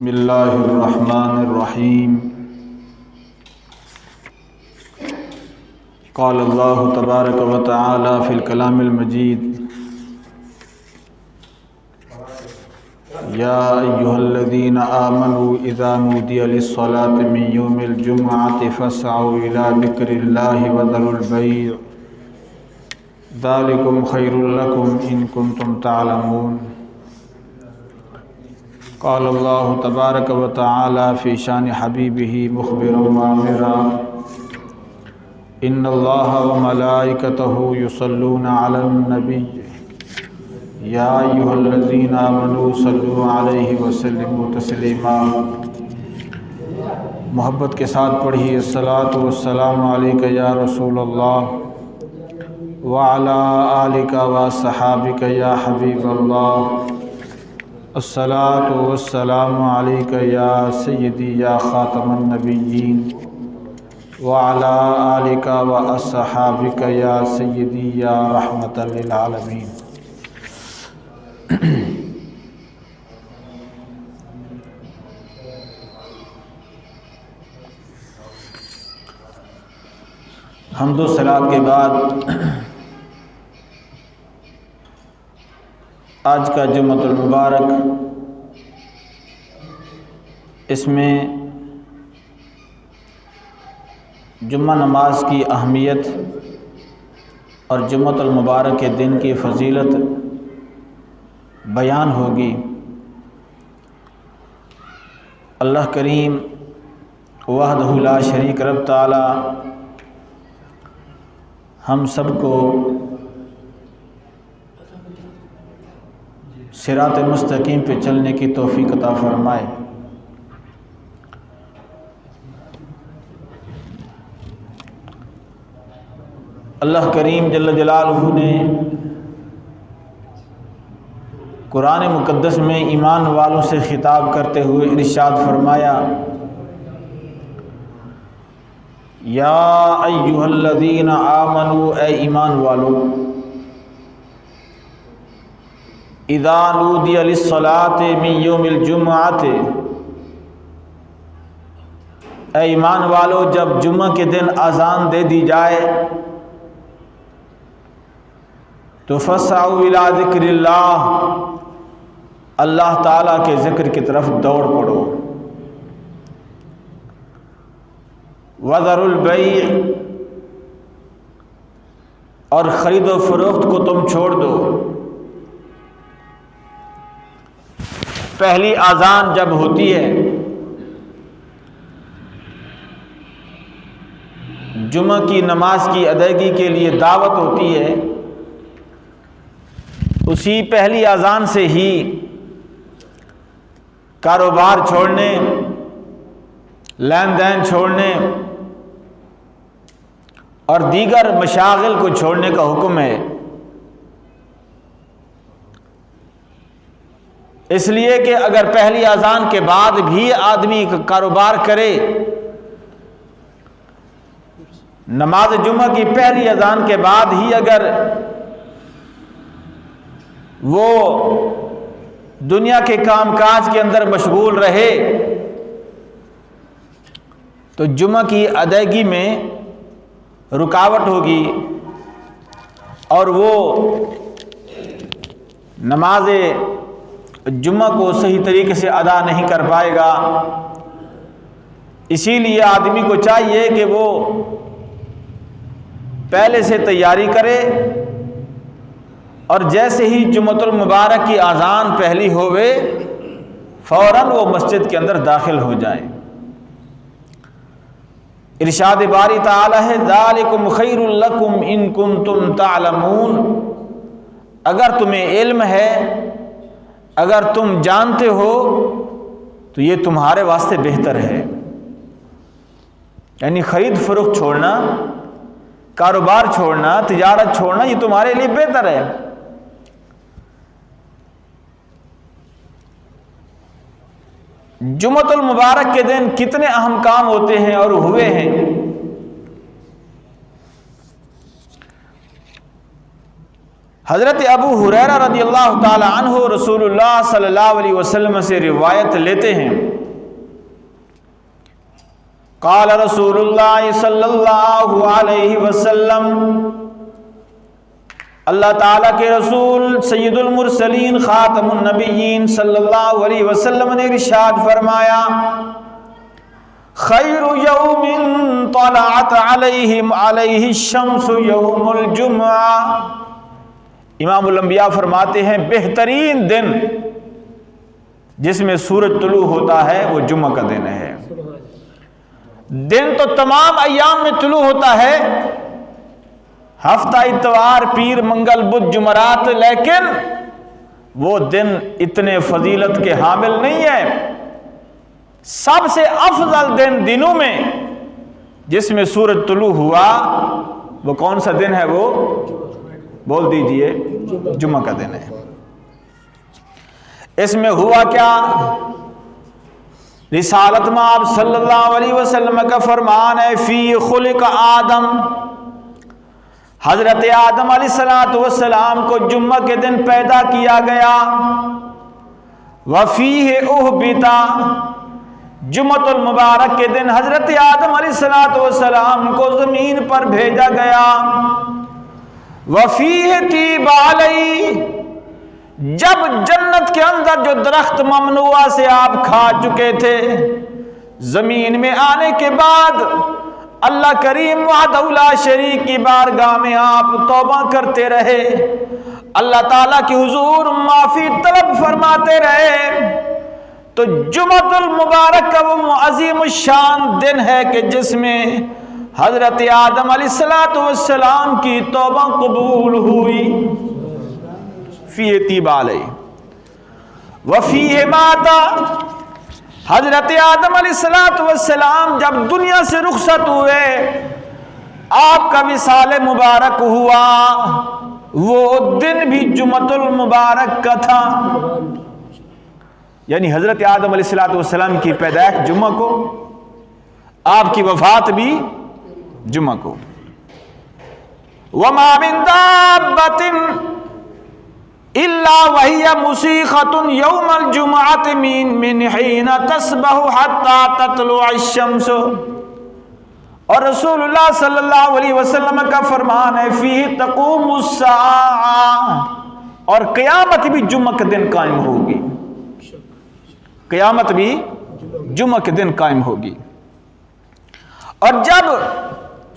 بسم اللہ الرحمن الرحیم قال اللہ تبارک و تعالی فی الکلام المجید یا ایہا الذین آمنوا اذا نودی للصلاة من یوم الجمعة فاسعوا الی ذکر اللہ وذروا البیع ذالکم خیر لکم ان کنتم تعلمون قال اللہ تبارک و تعالی فی شان حبیبہ مخبرا وآمرا ان اللہ وملائکتہ یصلون علی النبی یا ایہا الذین آمنوا صلوا علیہ وسلموا تسلیما۔ محبت کے ساتھ پڑھیے الصلاۃ والسلام علیک یا رسول اللہ وعلی آلک وصحابک یا حبیب اللہ، الصلاۃ والسلام علیک یا سیدی یا خاتم النبیین وعلی آلک واصحابک یا سیدی یا رحمۃ للعالمین۔ حمد و صلوات کے بعد آج کا جمعۃ المبارک، اس میں جمعہ نماز کی اہمیت اور جمعۃ المبارک کے دن کی فضیلت بیان ہوگی۔ اللہ کریم وحدہ لا شریک رب تعالی ہم سب کو صراط مستقیم پہ چلنے کی توفیق عطا فرمائے۔ اللہ کریم جل جلالہ نے قرآن مقدس میں ایمان والوں سے خطاب کرتے ہوئے ارشاد فرمایا، یا ایھا الذین آمنوا، اے ایمان والو، اذا نودی للصلاۃ من یوم الجمعۃ، اے ایمان والو جب جمعہ کے دن اذان دے دی جائے تو فاسعوا الی ذکر اللہ، اللہ تعالیٰ کے ذکر کی طرف دوڑ پڑو، وذروا البیع، اور خرید و فروخت کو تم چھوڑ دو۔ پہلی اذان جب ہوتی ہے، جمعہ کی نماز کی ادائیگی کے لیے دعوت ہوتی ہے، اسی پہلی اذان سے ہی کاروبار چھوڑنے، لین دین چھوڑنے اور دیگر مشاغل کو چھوڑنے کا حکم ہے۔ اس لیے کہ اگر پہلی اذان کے بعد بھی آدمی کاروبار کرے، نماز جمعہ کی پہلی اذان کے بعد ہی اگر وہ دنیا کے کام کاج کے اندر مشغول رہے تو جمعہ کی ادائیگی میں رکاوٹ ہوگی اور وہ نماز جمعہ کو صحیح طریقے سے ادا نہیں کر پائے گا۔ اسی لیے آدمی کو چاہیے کہ وہ پہلے سے تیاری کرے اور جیسے ہی جمعۃ المبارک کی اذان پہلی ہوئے فوراً وہ مسجد کے اندر داخل ہو جائے۔ ارشاد باری تعالی ہے، ذالکم خیر لکم ان کنتم تعلمون، اگر تمہیں علم ہے، اگر تم جانتے ہو تو یہ تمہارے واسطے بہتر ہے۔ یعنی خرید فروخت چھوڑنا، کاروبار چھوڑنا، تجارت چھوڑنا، یہ تمہارے لیے بہتر ہے۔ جمعۃ المبارک کے دن کتنے اہم کام ہوتے ہیں اور ہوئے ہیں۔ حضرت ابو ہریرہ رضی اللہ تعالی عنہ رسول اللہ صلی اللہ علیہ وسلم سے روایت لیتے ہیں، قال رسول اللہ صلی اللہ علیہ وسلم، اللہ تعالیٰ کے رسول سید المرسلین خاتم النبیین صلی اللہ علیہ وسلم نے ارشاد فرمایا، خیر یوم طلعت علیہ الشمس یوم الجمعہ، امام الانبیاء فرماتے ہیں بہترین دن جس میں سورج طلوع ہوتا ہے وہ جمعہ کا دن ہے۔ دن تو تمام ایام میں طلوع ہوتا ہے، ہفتہ اتوار پیر منگل بدھ جمعرات، لیکن وہ دن اتنے فضیلت کے حامل نہیں ہے۔ سب سے افضل دن دنوں میں جس میں سورج طلوع ہوا وہ کون سا دن ہے؟ وہ بول دیجئے، جمعہ کا دن ہے۔ اس میں ہوا کیا؟ رسالت میں آپ صلی اللہ علیہ وسلم کا فرمان ہے، فی خلق آدم، حضرت آدم علیہ السلام کو جمعہ کے دن پیدا کیا گیا، وفیہ اہبتا، جمعۃ المبارک کے دن حضرت آدم علیہ السلام کو زمین پر بھیجا گیا، وفیہ طیب علیہ، جب جنت کے اندر جو درخت ممنوعہ سے آپ کھا چکے تھے، زمین میں آنے کے بعد اللہ کریم وحدہ لا شریک کی بارگاہ میں آپ توبہ کرتے رہے، اللہ تعالیٰ کی حضور معافی طلب فرماتے رہے، تو جمعۃ المبارک کا وہ عظیم الشان دن ہے کہ جس میں حضرت آدم علیہ السلام کی توبہ قبول ہوئی، فی طیب علیہ وفیہ ماتا، حضرت آدم علیہ السلام جب دنیا سے رخصت ہوئے، آپ کا وصال مبارک ہوا، وہ دن بھی جمعۃ المبارک کا تھا، یعنی حضرت آدم علیہ السلام کی پیدائش جمعہ کو، آپ کی وفات بھی جمعہ کو۔ وما من دابۃ الا وهي مسیخۃ یوم الجمعۃ من حین تصبح حتی تطلع الشمس، اور رسول اللہ صلی اللہ علیہ وسلم کا فرمان ہے، فیہ تقوم الساعہ، اور قیامت بھی جمعہ کے دن قائم ہوگی، قیامت بھی جمعہ کے دن قائم ہوگی۔ اور جب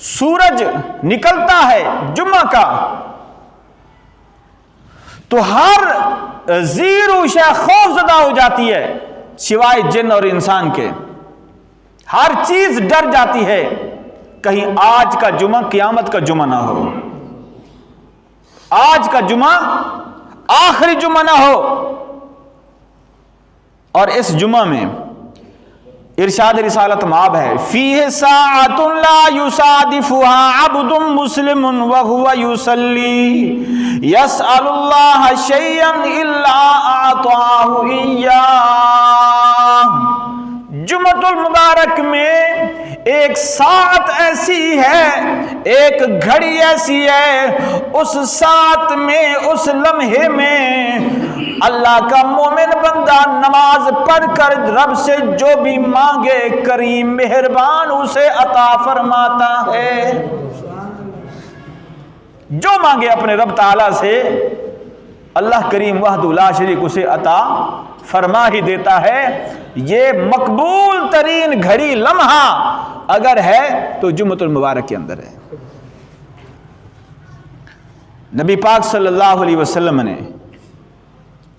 سورج نکلتا ہے جمعہ کا تو ہر زیرو شے خوف زدہ ہو جاتی ہے، سوائے جن اور انسان کے، ہر چیز ڈر جاتی ہے کہیں آج کا جمعہ قیامت کا جمعہ نہ ہو، آج کا جمعہ آخری جمعہ نہ ہو۔ اور اس جمعہ میں ارشاد رسالت مآب ہے، فیہ ساعۃ لا یصادفها عبد مسلم وهو یصلی یسأل اللہ شیئا الا اعطاہ ایاہ، جمعۃ المبارک میں ایک ساعت ایسی ہے، ایک گھڑی ایسی ہے، اس ساعت میں، اس لمحے میں اللہ کا مومن بندہ نماز پڑھ کر رب سے جو بھی مانگے کریم مہربان اسے عطا فرماتا ہے، جو مانگے اپنے رب تعالیٰ سے اللہ کریم وحدہ لا شریک اسے عطا فرما ہی دیتا ہے۔ یہ مقبول ترین گھڑی لمحہ اگر ہے تو جمعۃ المبارک کے اندر ہے۔ نبی پاک صلی اللہ علیہ وسلم نے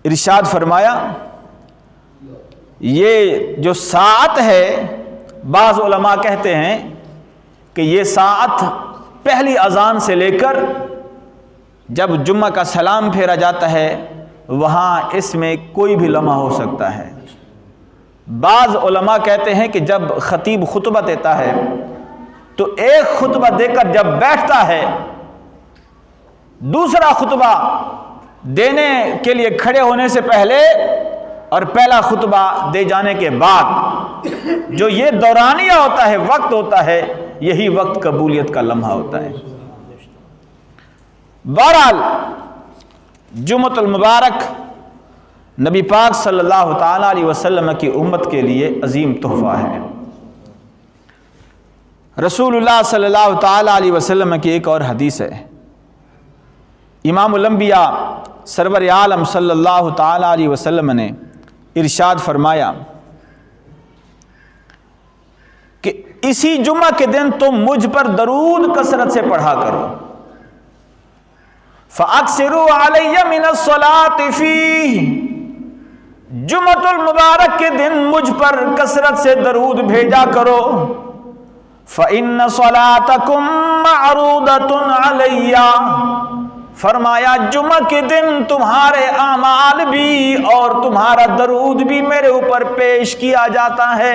ارشاد فرمایا، یہ جو ساعت ہے، بعض علماء کہتے ہیں کہ یہ ساعت پہلی اذان سے لے کر جب جمعہ کا سلام پھیرا جاتا ہے وہاں اس میں کوئی بھی لمحہ ہو سکتا ہے۔ بعض علماء کہتے ہیں کہ جب خطیب خطبہ دیتا ہے تو ایک خطبہ دے کر جب بیٹھتا ہے، دوسرا خطبہ دینے کے لیے کھڑے ہونے سے پہلے اور پہلا خطبہ دے جانے کے بعد جو یہ دورانیہ ہوتا ہے، وقت ہوتا ہے، یہی وقت قبولیت کا لمحہ ہوتا ہے۔ بہرحال جمعۃ المبارک نبی پاک صلی اللہ تعالیٰ علیہ وسلم کی امت کے لیے عظیم تحفہ ہے۔ رسول اللہ صلی اللہ تعالیٰ علیہ وسلم کی ایک اور حدیث ہے، امام الانبیاء سرور عالم صلی اللہ تعالیٰ علیہ وسلم نے ارشاد فرمایا کہ اسی جمعہ کے دن تم مجھ پر درود کثرت سے پڑھا کرو، فَأَكْثِرُوا عَلَيَّ مِنَ الصَّلَاةِ فِيهِ، جمعۃ المبارک کے دن مجھ پر کثرت سے درود بھیجا کرو، فَإِنَّ صَلَاتَكُمْ مَعْرُودَةٌ عَلَيَّ، فرمایا جمعہ کے دن تمہارے اعمال بھی اور تمہارا درود بھی میرے اوپر پیش کیا جاتا ہے۔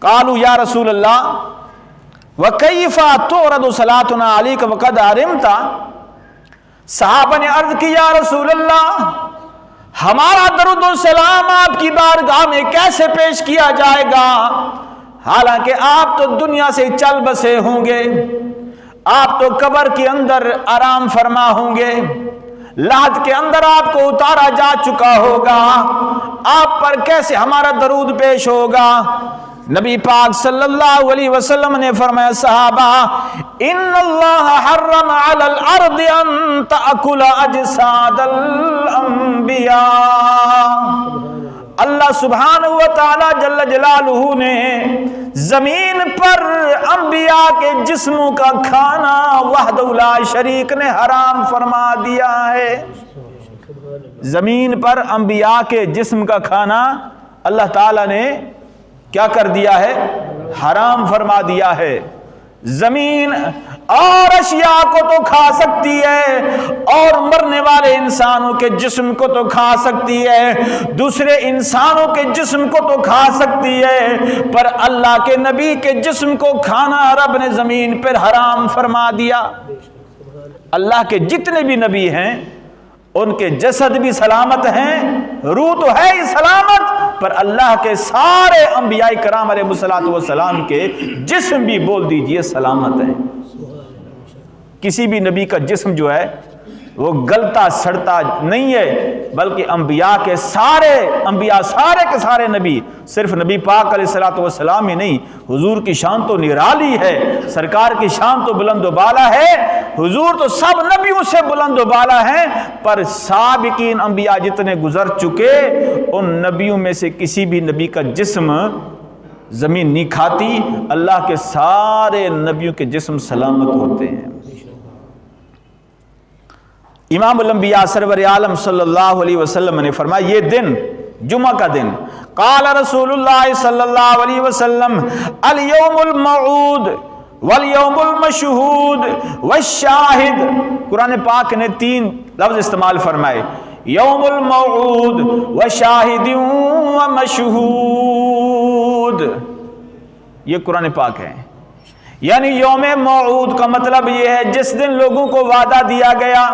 قالوا یا رسول اللہ وَكَيْفَ تُعْرَضُ صَلَاتُنَا عَلَيْكَ وَقَدْ عَلِمْتَ، صحابہ نے عرض کی یا رسول اللہ ہمارا درود و سلام آپ کی بارگاہ میں کیسے پیش کیا جائے گا، حالانکہ آپ تو دنیا سے چل بسے ہوں گے، آپ تو قبر کے اندر آرام فرما ہوں گے، لحد کے اندر آپ کو اتارا جا چکا ہوگا، آپ پر کیسے ہمارا درود پیش ہوگا؟ نبی پاک صلی اللہ علیہ وسلم نے فرمایا صحابہ ان اللہ حرم علی الارض ان تأکل اجساد الانبیاء، اللہ سبحانہ و تعالی جل جلالہ نے زمین پر انبیاء کے جسموں کا کھانا وحدہ لا شریک نے حرام فرما دیا ہے۔ زمین پر انبیاء کے جسم کا کھانا اللہ تعالی نے کیا کر دیا ہے؟ حرام فرما دیا ہے۔ زمین اور اشیاء کو تو کھا سکتی ہے اور مرنے والے انسانوں کے جسم کو تو کھا سکتی ہے، دوسرے انسانوں کے جسم کو تو کھا سکتی ہے، پر اللہ کے نبی کے جسم کو کھانا رب نے زمین پر حرام فرما دیا۔ اللہ کے جتنے بھی نبی ہیں ان کے جسد بھی سلامت ہیں، روح تو ہے ہی سلامت، پر اللہ کے سارے انبیاء کرام علیہ الصلوۃ والسلام کے جسم بھی بول دیجئے سلامت ہیں۔ کسی بھی نبی کا جسم جو ہے وہ گلتا سڑتا نہیں ہے، بلکہ انبیاء کے سارے کے سارے نبی، صرف نبی پاک علیہ الصلوۃ والسلام ہی نہیں، حضور کی شان تو نرالی ہے، سرکار کی شان تو بلند و بالا ہے، حضور تو سب نبیوں سے بلند و بالا ہیں، پر سابقین انبیاء جتنے گزر چکے ان نبیوں میں سے کسی بھی نبی کا جسم زمین نہیں کھاتی، اللہ کے سارے نبیوں کے جسم سلامت ہوتے ہیں۔ امام الانبیاء سرور عالم صلی اللہ علیہ وسلم نے فرمایا یہ دن جمعہ کا دن، قال رسول اللہ صلی اللہ علیہ وسلم الیوم الموعود والیوم المشہود والشاہد، قرآن پاک نے 3 لفظ استعمال فرمائے، یوم الموعود وشاہد ومشہود، یہ قرآن پاک ہے۔ یعنی یوم موعود کا مطلب یہ ہے جس دن لوگوں کو وعدہ دیا گیا،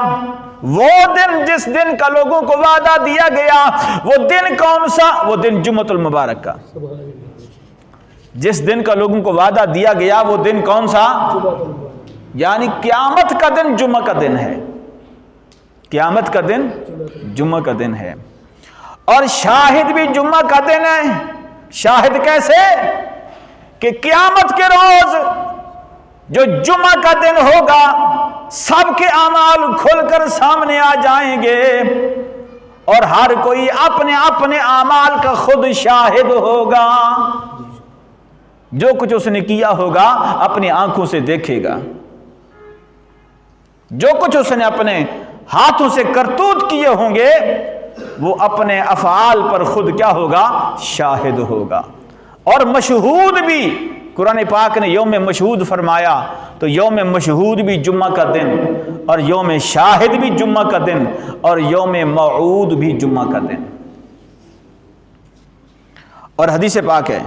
وہ دن جس دن کا لوگوں کو وعدہ دیا گیا، وہ دن کون سا؟ وہ دن جمعۃ المبارک کا۔ جس دن کا لوگوں کو وعدہ دیا گیا وہ دن کون سا؟ یعنی قیامت کا دن جمعہ کا دن ہے، قیامت کا دن جمعہ کا دن ہے، اور شاہد بھی جمعہ کا دن ہے۔ شاہد کیسے؟ کہ قیامت کے روز جو جمعہ کا دن ہوگا سب کے اعمال کھل کر سامنے آ جائیں گے اور ہر کوئی اپنے اپنے اعمال کا خود شاہد ہوگا، جو کچھ اس نے کیا ہوگا اپنی آنکھوں سے دیکھے گا، جو کچھ اس نے اپنے ہاتھوں سے کرتوت کیے ہوں گے وہ اپنے افعال پر خود کیا ہوگا؟ شاہد ہوگا۔ اور مشہود بھی قرآن پاک نے یوم مشہود فرمایا، تو یوم مشہود بھی جمعہ کا دن، اور یوم شاہد بھی جمعہ کا دن، اور یوم موعود بھی جمعہ کا دن۔ اور حدیث پاک ہے،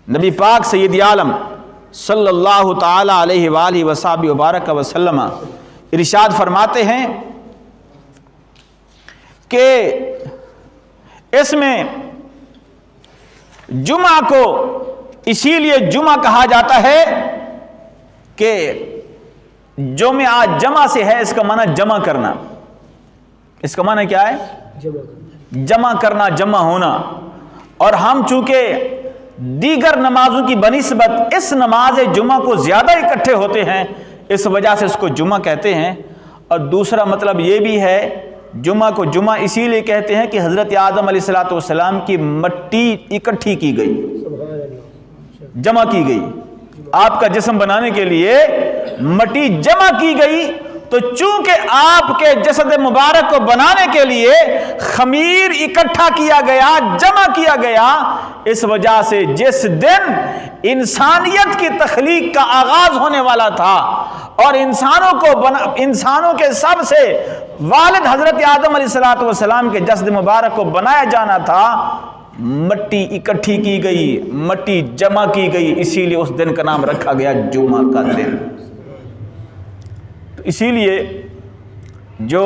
نبی پاک سید عالم صلی اللہ تعالی علیہ وآلہ وصحبہ وبارک وسلم ارشاد فرماتے ہیں کہ اس میں جمعہ کو اسی لیے جمعہ کہا جاتا ہے کہ جو میں آج جمع سے ہے، اس کا معنی جمع کرنا، اس کا معنی کیا ہے؟ جمع کرنا، جمع ہونا۔ اور ہم چونکہ دیگر نمازوں کی بنسبت اس نماز جمعہ کو زیادہ اکٹھے ہوتے ہیں، اس وجہ سے اس کو جمعہ کہتے ہیں۔ اور دوسرا مطلب یہ بھی ہے، جمعہ کو جمعہ اسی لیے کہتے ہیں کہ حضرت آدم علیہ السلام کی مٹی اکٹھی کی گئی، جمع کی گئی، آپ کا جسم بنانے کے لیے مٹی جمع کی گئی۔ تو چونکہ آپ کے جسد مبارک کو بنانے کے لیے خمیر اکٹھا کیا گیا، جمع کیا گیا، اس وجہ سے جس دن انسانیت کی تخلیق کا آغاز ہونے والا تھا اور انسانوں کے سب سے والد حضرت آدم علیہ السلام کے جسد مبارک کو بنایا جانا تھا، مٹی اکٹھی کی گئی، مٹی جمع کی گئی، اسی لیے اس دن کا نام رکھا گیا جمعہ کا دن۔ اسی لیے جو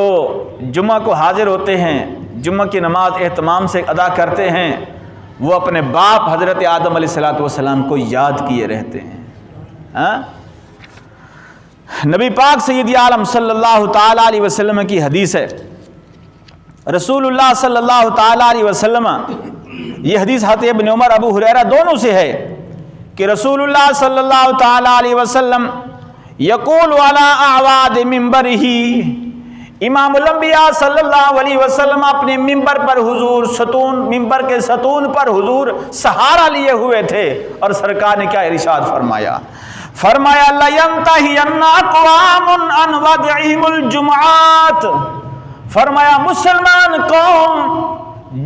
جمعہ کو حاضر ہوتے ہیں، جمعہ کی نماز اہتمام سے ادا کرتے ہیں، وہ اپنے باپ حضرت آدم علیہ السلام کو یاد کیے رہتے ہیں۔ نبی پاک سید عالم صلی اللہ تعالی علیہ وسلم کی حدیث ہے، رسول اللہ صلی اللہ تعالی علیہ وسلم، یہ حدیث حضرت ابن عمر ابو ہریرہ دونوں سے ہے کہ رسول اللہ صلی اللہ تعالی علیہ وسلم یقول علی اعواد منبرہ، امام الانبیاء صلی اللہ علیہ وسلم اپنے ممبر پر حضور ممبر کے ستون پر حضور سہارا لیے ہوئے تھے، اور سرکار نے کیا ارشاد فرمایا؟ فرمایا لَيَنْتَهِيَنَّ أَقْوَامٌ عَنْ وَضْعِهِمُ الْجُمُعَاتِ، فرمایا مسلمان قوم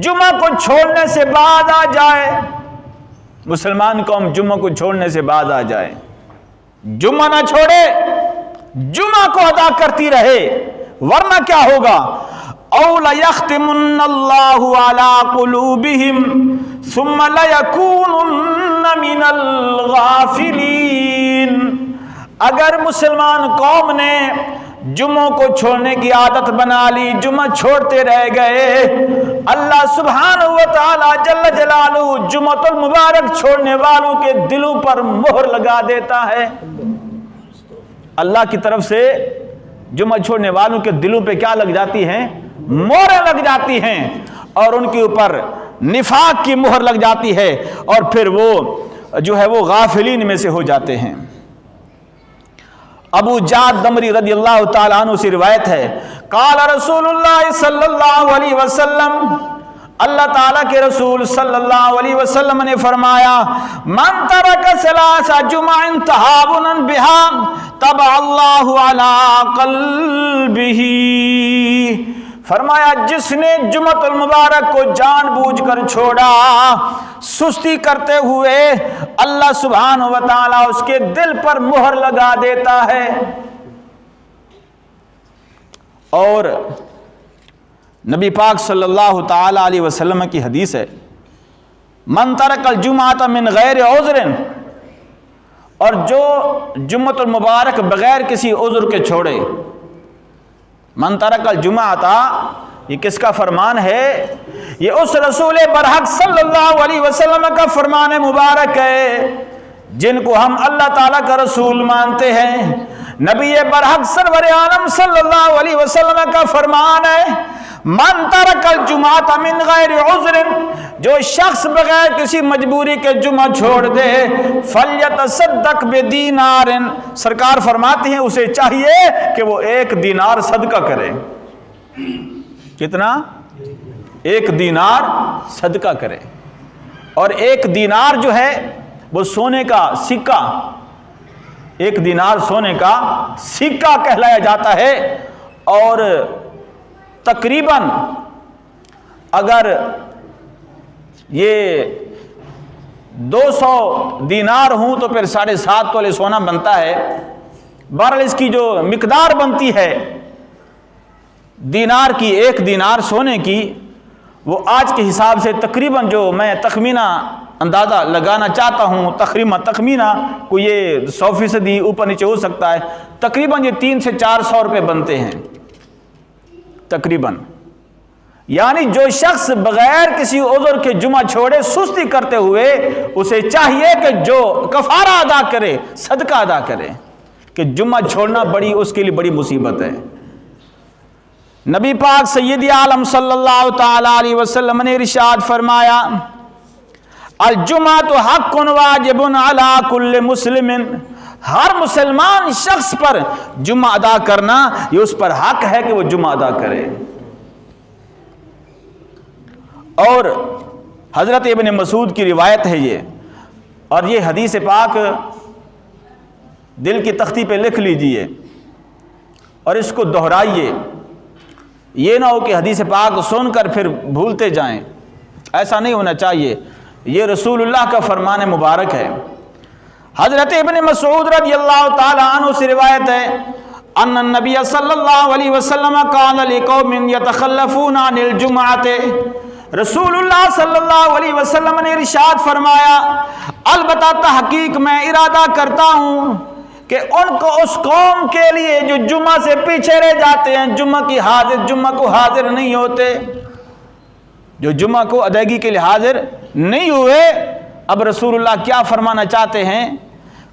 جمعہ کو چھوڑنے سے بعد آ جائے، مسلمان قوم جمعہ کو چھوڑنے سے بعد آ جائے، جمعہ نہ چھوڑے، جمعہ کو ادا کرتی رہے، ورنہ کیا ہوگا؟ اَوْ لَيَخْتِمُنَّ اللَّهُ عَلَىٰ قُلُوبِهِمْ ثُمَّ لَيَكُونُنَّ مِنَ الْغَافِلِينَ، اگر مسلمان قوم نے جمعوں کو چھوڑنے کی عادت بنا لی، جمعہ چھوڑتے رہ گئے، اللہ سبحانہ و تعالی جل جلالہ جمعۃ المبارک چھوڑنے والوں کے دلوں پر مہر لگا دیتا ہے۔ اللہ کی طرف سے جمعہ چھوڑنے والوں کے دلوں پہ کیا لگ جاتی ہیں؟ مہریں لگ جاتی ہیں، اور ان کے اوپر نفاق کی مہر لگ جاتی ہے، اور پھر وہ جو ہے وہ غافلین میں سے ہو جاتے ہیں۔ ابو جعد دمری رضی اللہ تعالیٰ عنہ سے روایت ہے، قال رسول اللہ صلی اللہ علیہ وسلم، اللہ تعالیٰ کے رسول صلی اللہ علیہ وسلم نے فرمایا، من ترک ثلاث جمع تہاونا بها طبع اللہ علی قلبہ، فرمایا جس نے جمعۃ المبارک کو جان بوجھ کر چھوڑا سستی کرتے ہوئے، اللہ سبحانہ و تعالیٰ اس کے دل پر مہر لگا دیتا ہے۔ اور نبی پاک صلی اللہ تعالی علیہ وسلم کی حدیث ہے، من ترک الجمعۃ من غیر عذر، اور جو جمعۃ المبارک بغیر کسی عذر کے چھوڑے، من ترک الجمعۃ، یہ کس کا فرمان ہے؟ یہ اس رسول برحق صلی اللہ علیہ وسلم کا فرمان مبارک ہے جن کو ہم اللہ تعالیٰ کا رسول مانتے ہیں۔ نبی برحق سرور عالم صلی اللہ علیہ وسلم کا فرمان ہے، من ترک الجمعۃ من غیر عذر، جو شخص بغیر کسی مجبوری کے جمعہ چھوڑ دے، فلیتصدق بدینار، سرکار فرماتے ہیں اسے چاہیے کہ وہ 1 دینار صدقہ کرے۔ کتنا؟ 1 دینار صدقہ کرے۔ اور 1 دینار جو ہے وہ سونے کا سکہ، 1 دینار سونے کا سکہ کہلایا جاتا ہے، اور تقریباً اگر یہ 200 دینار ہوں تو پھر 7.5 تولے سونا بنتا ہے۔ بہرحال اس کی جو مقدار بنتی ہے دینار کی، 1 دینار سونے کی، وہ آج کے حساب سے تقریباً، جو میں تخمینہ اندازہ لگانا چاہتا ہوں، تخمینہ کو یہ 100% اوپر نیچے ہو سکتا ہے، تقریباً یہ 300 سے 400 روپے بنتے ہیں تقریباً۔ یعنی جو شخص بغیر کسی عذر کے جمعہ چھوڑے سستی کرتے ہوئے، اسے چاہیے کہ جو کفارہ ادا کرے، صدقہ ادا کرے، کہ جمعہ چھوڑنا اس کے لیے بڑی مصیبت ہے۔ نبی پاک سید عالم صلی اللہ تعالی علیہ وسلم نے ارشاد فرمایا الجمعۃ حق واجب علی کل مسلم، ہر مسلمان شخص پر جمعہ ادا کرنا یہ اس پر حق ہے کہ وہ جمعہ ادا کرے۔ اور حضرت ابن مسعود کی روایت ہے یہ، اور یہ حدیث پاک دل کی تختی پہ لکھ لیجئے اور اس کو دہرائیے، یہ نہ ہو کہ حدیث پاک سن کر پھر بھولتے جائیں، ایسا نہیں ہونا چاہیے۔ یہ رسول اللہ کا فرمان مبارک ہے۔ حضرت ابن مسعود رضی اللہ تعالی عنہ سے روایت ہے ان النبی صلی اللہ علیہ وسلم قال لقوم يتخلفون عن الجمعۃ، رسول اللہ صلی اللہ علیہ وسلم نے ارشاد فرمایا البتہ تحقیق میں ارادہ کرتا ہوں کہ ان کو اس قوم کے لیے جو جمعہ سے پیچھے رہ جاتے ہیں، جمعہ کو حاضر نہیں ہوتے، جو جمعہ کو ادائیگی کے لیے حاضر نہیں ہوئے، اب رسول اللہ کیا فرمانا چاہتے ہیں؟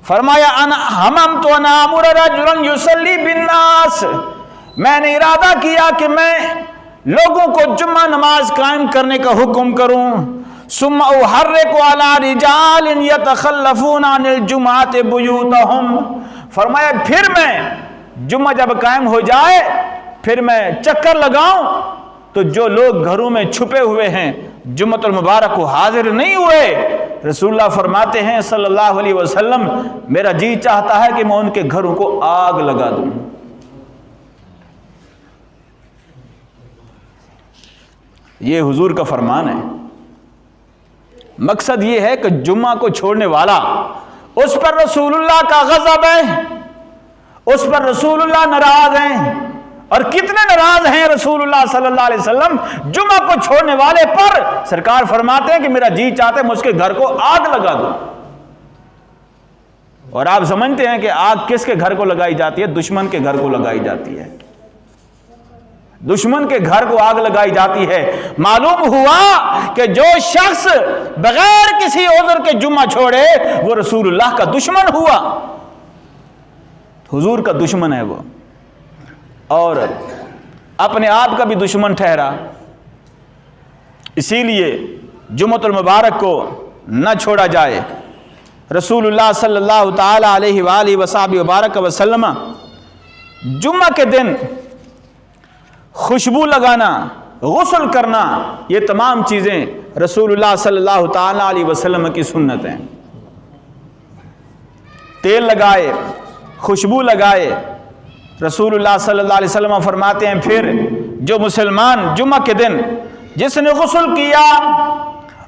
فرمایا ہممت ان امر رجلا یصلی بالناس، میں نے ارادہ کیا کہ میں لوگوں کو جمعہ نماز قائم کرنے کا حکم کروں، ثم احرق علی رجال یتخلفون عن الجمعۃ بیوتہم، فرمایا پھر میں جمعہ جب قائم ہو جائے پھر میں چکر لگاؤں تو جو لوگ گھروں میں چھپے ہوئے ہیں جمعۃ المبارک کو حاضر نہیں ہوئے، رسول اللہ فرماتے ہیں صلی اللہ علیہ وسلم میرا جی چاہتا ہے کہ میں ان کے گھروں کو آگ لگا دوں۔ یہ حضور کا فرمان ہے۔ مقصد یہ ہے کہ جمعہ کو چھوڑنے والا اس پر رسول اللہ کا غضب ہے، اس پر رسول اللہ ناراض ہیں، اور کتنے ناراض ہیں رسول اللہ صلی اللہ علیہ وسلم جمعہ کو چھوڑنے والے پر۔ سرکار فرماتے ہیں کہ میرا جی چاہتے میں اس کے گھر کو آگ لگا دوں۔ اور آپ سمجھتے ہیں کہ آگ کس کے گھر کو لگائی جاتی ہے؟ دشمن کے گھر کو لگائی جاتی ہے، دشمن کے گھر کو آگ لگائی جاتی ہے۔ معلوم ہوا کہ جو شخص بغیر کسی عذر کے جمعہ چھوڑے وہ رسول اللہ کا دشمن ہوا، حضور کا دشمن ہے وہ، اور اپنے آپ کا بھی دشمن ٹھہرا۔ اسی لیے جمعۃ المبارک کو نہ چھوڑا جائے۔ رسول اللہ صلی اللہ تعالی علیہ وآلہ وصحبہ وبارک وسلم جمعہ کے دن خوشبو لگانا، غسل کرنا، یہ تمام چیزیں رسول اللہ صلی اللہ تعالی علیہ وسلم کی سنت ہیں۔ تیل لگائے، خوشبو لگائے، رسول اللہ صلی اللہ علیہ وسلم فرماتے ہیں پھر جو مسلمان جمعہ کے دن جس نے غسل کیا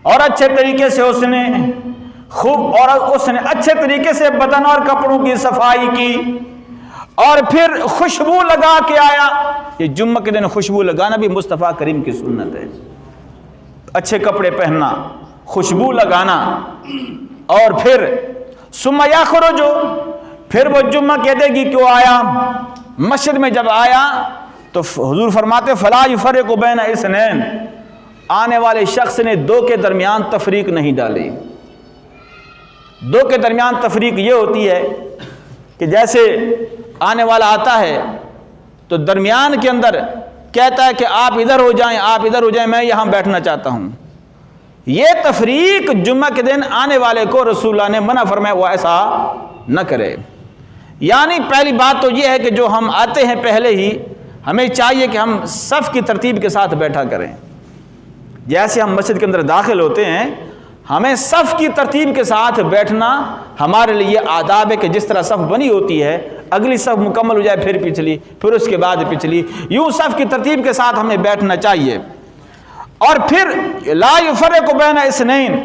اور اچھے طریقے سے اس نے اچھے طریقے سے بدن اور کپڑوں کی صفائی کی اور پھر خوشبو لگا کے آیا، یہ جمعہ کے دن خوشبو لگانا بھی مصطفیٰ کریم کی سنت ہے۔ اچھے کپڑے پہننا، خوشبو لگانا، اور پھر ثم یخرج، پھر وہ جمعہ کے ادائیگی کو آیا، مسجد میں جب آیا تو حضور فرماتے فلا یفرق بین اثنین، آنے والے شخص نے دو کے درمیان تفریق نہیں ڈالی۔ دو کے درمیان تفریق یہ ہوتی ہے کہ جیسے آنے والا آتا ہے تو درمیان کے اندر کہتا ہے کہ آپ ادھر ہو جائیں، آپ ادھر ہو جائیں، میں یہاں بیٹھنا چاہتا ہوں۔ یہ تفریق جمعہ کے دن آنے والے کو رسول اللہ نے منع فرمایا وہ ایسا نہ کرے۔ یعنی پہلی بات تو یہ ہے کہ جو ہم آتے ہیں پہلے ہی ہمیں چاہیے کہ ہم صف کی ترتیب کے ساتھ بیٹھا کریں۔ جیسے ہم مسجد کے اندر داخل ہوتے ہیں ہمیں صف کی ترتیب کے ساتھ بیٹھنا ہمارے لیے آداب ہے کہ جس طرح صف بنی ہوتی ہے، اگلی صف مکمل ہو جائے پھر پچھلی، پھر اس کے بعد پچھلی، یوں صف کی ترتیب کے ساتھ ہمیں بیٹھنا چاہیے۔ اور پھر لا یفرق بین اثنین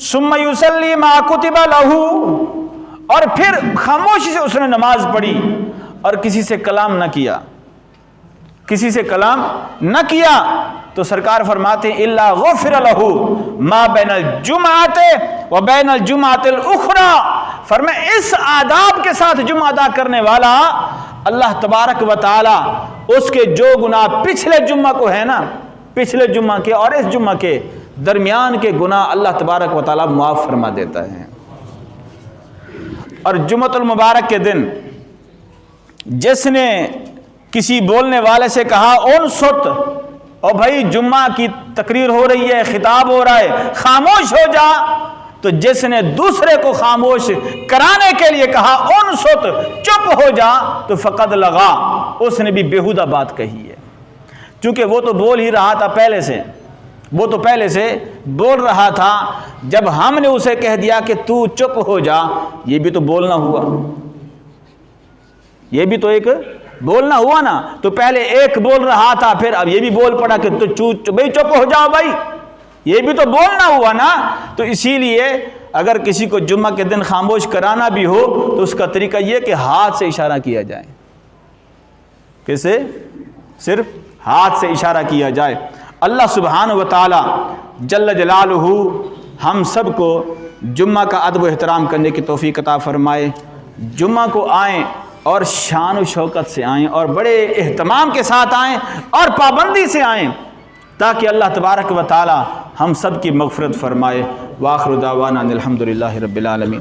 ثم یصلی ما کتب لہ، اور پھر خاموشی سے اس نے نماز پڑھی اور کسی سے کلام نہ کیا، کسی سے کلام نہ کیا، تو سرکار فرماتے ہیں الا غفر لہ ما بین الجمعۃ و بین الجمعۃ الاخری، فرمایا اس آداب کے ساتھ جمعہ ادا کرنے والا اللہ تبارک و تعالی اس کے جو گناہ پچھلے جمعہ کو ہے نا، پچھلے جمعہ کے اور اس جمعہ کے درمیان کے گناہ اللہ تبارک و تعالی معاف فرما دیتا ہے۔ اور جمعۃ المبارک کے دن جس نے کسی بولنے والے سے کہا انصت، اور بھائی جمعہ کی تقریر ہو رہی ہے، خطاب ہو رہا ہے، خاموش ہو جا، تو جس نے دوسرے کو خاموش کرانے کے لیے کہا انصت، چپ ہو جا، تو فقد لغا، اس نے بھی بیہودہ بات کہی ہے، چونکہ وہ تو بول ہی رہا تھا پہلے سے، وہ تو پہلے سے بول رہا تھا، جب ہم نے اسے کہہ دیا کہ تو چپ ہو جا، یہ بھی تو بولنا ہوا، یہ بھی تو ایک بولنا ہوا نا، تو پہلے ایک بول رہا تھا، پھر اب یہ بھی بول پڑا کہ تو بھائی چپ ہو جاؤ بھائی، یہ بھی تو بولنا ہوا نا۔ تو اسی لیے اگر کسی کو جمعہ کے دن خاموش کرانا بھی ہو تو اس کا طریقہ یہ کہ ہاتھ سے اشارہ کیا جائے، کیسے؟ صرف ہاتھ سے اشارہ کیا جائے۔ اللہ سبحانہ و تعالی جل جلالہ ہم سب کو جمعہ کا ادب و احترام کرنے کی توفیق عطا فرمائے، جمعہ کو آئیں اور شان و شوکت سے آئیں، اور بڑے اہتمام کے ساتھ آئیں اور پابندی سے آئیں، تاکہ اللہ تبارک و تعالی ہم سب کی مغفرت فرمائے۔ وآخر دعوانا الحمدللہ رب العالمین۔